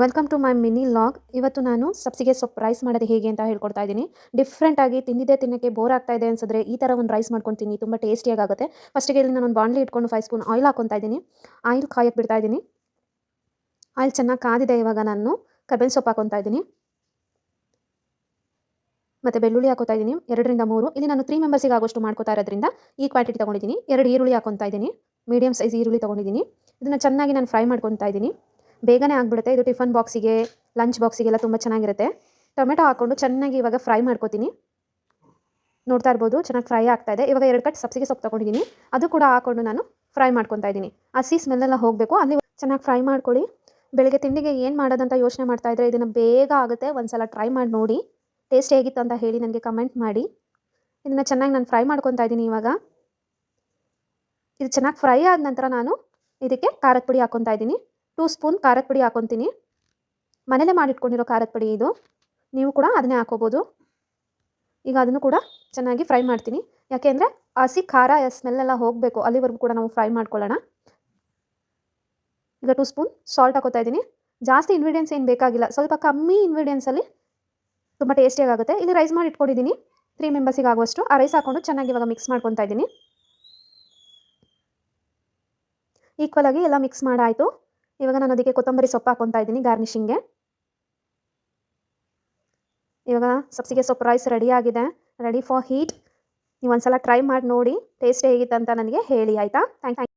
Welcome to my mini vlog. ಇವತ್ತು ನಾನು ಸಬ್ಸಿಗೆ ಸೊಪ್ಪು ರೈಸ್ ಮಾಡೋದು ಹೇಗೆ ಅಂತ ಹೇಳ್ಕೊಡ್ತಾ ಇದ್ದೀನಿ. ಡಿಫ್ರೆಂಟಾಗಿ ತಿನ್ನೋಕ್ಕೆ ಬೋರ್ ಆಗ್ತಾ ಇದೆ ಅನ್ಸಿದ್ರೆ ಈ ಥರ ಒಂದು ರೈಸ್ ಮಾಡ್ಕೊತೀನಿ, ತುಂಬ ಟೇಸ್ಟಿಯಾಗಿ ಆಗುತ್ತೆ. ಫಸ್ಟಿಗೆ ಇಲ್ಲಿ ನಾನು ಒಂದು ಬಾಣಲಿ ಇಟ್ಕೊಂಡು 5 ಸ್ಪೂನ್ ಆಯಿಲ್ ಹಾಕ್ಕೊತಾ ಇದ್ದೀನಿ. ಆಯಿಲ್ ಕಾಯಕ್ಕೆ ಬಿಡ್ತಾ ಇದ್ದೀನಿ. ಆಯಿಲ್ ಚೆನ್ನಾಗಿ ಕಾದಿದೆ. ಇವಾಗ ನಾನು ಕರ್ಬೇವಿನ ಸೊಪ್ಪು ಹಾಕ್ಕೊತಾ ಇದ್ದೀನಿ ಮತ್ತು ಬೆಳ್ಳುಳ್ಳಿ ಹಾಕೋತಾ ಇದ್ದೀನಿ 2 ರಿಂದ 3. ಇಲ್ಲಿ ನಾನು 3 ಮೆಂಬರ್ಸಿಗೆ ಆಗೋಷ್ಟು ಮಾಡ್ಕೋತಾ ಇರೋದ್ರಿಂದ ಈ ಕ್ವಾಂಟಿಟಿ ತೊಗೊಂಡಿದ್ದೀನಿ. 2 ಈರುಳ್ಳಿ ಹಾಕ್ಕೊತಾ ಇದ್ದೀನಿ. ಮೀಡಿಯಮ್ ಸೈಜ್ ಈರುಳ್ಳಿ ತೊಗೊಂಡಿದ್ದೀನಿ. ಇದನ್ನು ಚೆನ್ನಾಗಿ ನಾನು ಫ್ರೈ ಮಾಡ್ಕೊತಾ ಇದ್ದೀನಿ. ಬೇಗನೆ ಆಗಿಬಿಡುತ್ತೆ. ಇದು ಟಿಫನ್ ಬಾಕ್ಸಿಗೆ, ಲಂಚ್ ಬಾಕ್ಸಿಗೆಲ್ಲ ತುಂಬ ಚೆನ್ನಾಗಿರುತ್ತೆ. ಟೊಮೆಟೊ ಹಾಕ್ಕೊಂಡು ಚೆನ್ನಾಗಿ ಇವಾಗ ಫ್ರೈ ಮಾಡ್ಕೊತೀನಿ. ನೋಡ್ತಾ ಇರ್ಬೋದು ಚೆನ್ನಾಗಿ ಫ್ರೈ ಆಗ್ತಾ ಇದೆ. ಇವಾಗ 2 ಕಟ್ ಸಬ್ಸಿಗೆ ಸೊಪ್ಪು ತೊಗೊಂಡಿದ್ದೀನಿ. ಅದು ಕೂಡ ಹಾಕ್ಕೊಂಡು ನಾನು ಫ್ರೈ ಮಾಡ್ಕೊತಾ ಇದ್ದೀನಿ. ಹಸಿ ಸ್ಮೆಲ್ಲೆಲ್ಲ ಹೋಗಬೇಕು. ಅಲ್ಲಿ ಚೆನ್ನಾಗಿ ಫ್ರೈ ಮಾಡ್ಕೊಳ್ಳಿ. ಬೆಳಗ್ಗೆ ತಿಂಡಿಗೆ ಏನು ಮಾಡೋದಂತ ಯೋಚನೆ ಮಾಡ್ತಾ ಇದ್ದರೆ ಇದನ್ನು ಬೇಗ ಆಗುತ್ತೆ. ಒಂದು ಸಲ ಟ್ರೈ ಮಾಡಿ ನೋಡಿ. ಟೇಸ್ಟ್ ಹೇಗಿತ್ತು ಅಂತ ಹೇಳಿ ನನಗೆ ಕಮೆಂಟ್ ಮಾಡಿ. ಇದನ್ನು ಚೆನ್ನಾಗಿ ನಾನು ಫ್ರೈ ಮಾಡ್ಕೊತಾ ಇದ್ದೀನಿ. ಇವಾಗ ಇದು ಚೆನ್ನಾಗಿ ಫ್ರೈ ಆದ ನಂತರ ನಾನು ಇದಕ್ಕೆ ಖಾರದ ಪುಡಿ ಹಾಕ್ಕೊತಾ ಇದ್ದೀನಿ. 2 ಸ್ಪೂನ್ ಖಾರದ ಪುಡಿ ಹಾಕ್ಕೊತೀನಿ. ಮನೇಲೇ ಮಾಡಿಟ್ಕೊಂಡಿರೋ ಖಾರದ ಪುಡಿ ಇದು. ನೀವು ಕೂಡ ಅದನ್ನೇ ಹಾಕ್ಕೋಬೋದು. ಈಗ ಅದನ್ನು ಕೂಡ ಚೆನ್ನಾಗಿ ಫ್ರೈ ಮಾಡ್ತೀನಿ. ಯಾಕೆಂದರೆ ಹಸಿ ಖಾರ ಸ್ಮೆಲ್ಲೆಲ್ಲ ಹೋಗಬೇಕು, ಅಲ್ಲಿವರೆಗೂ ಕೂಡ ನಾವು ಫ್ರೈ ಮಾಡ್ಕೊಳ್ಳೋಣ. ಈಗ 2 ಸ್ಪೂನ್ ಸಾಲ್ಟ್ ಹಾಕೋತಾ ಇದ್ದೀನಿ. ಜಾಸ್ತಿ ಇಂಗ್ರೀಡಿಯೆಂಟ್ಸ್ ಏನು ಬೇಕಾಗಿಲ್ಲ, ಸ್ವಲ್ಪ ಕಮ್ಮಿ ಇಂಗ್ರೀಡಿಯೆಂಟ್ಸಲ್ಲಿ ತುಂಬ ಟೇಸ್ಟಿಯಾಗಿ ಆಗುತ್ತೆ. ಇಲ್ಲಿ ರೈಸ್ ಮಾಡಿ ಇಟ್ಕೊಂಡಿದ್ದೀನಿ 3 ಮೆಂಬರ್ಸಿಗೆ ಆಗುವಷ್ಟು. ಆ ರೈಸ್ ಹಾಕ್ಕೊಂಡು ಚೆನ್ನಾಗಿ ಇವಾಗ ಮಿಕ್ಸ್ ಮಾಡ್ಕೊತಾ ಇದ್ದೀನಿ. ಈಕ್ವಲ್ ಆಗಿ ಎಲ್ಲ ಮಿಕ್ಸ್ ಮಾಡಾಯಿತು. ಇವಾಗ ನಾನು ಅದಕ್ಕೆ ಕೊತ್ತಂಬರಿ ಸೊಪ್ಪು ಹಾಕ್ಕೊತಾ ಇದ್ದೀನಿ ಗಾರ್ನಿಷಿಂಗ್ಗೆ. ಇವಾಗ ಸಬ್ಸಿಗೆ ಸೊಪ್ಪು ರೈಸ್ ರೆಡಿ ಆಗಿದೆ. Ready for heat. ನೀವು ಒಂದ್ಸಲ ಟ್ರೈ ಮಾಡಿ ನೋಡಿ. ಟೇಸ್ಟ್ ಹೇಗಿತ್ತು ಅಂತ ನನಗೆ ಹೇಳಿ ಆಯಿತಾ. Thank you.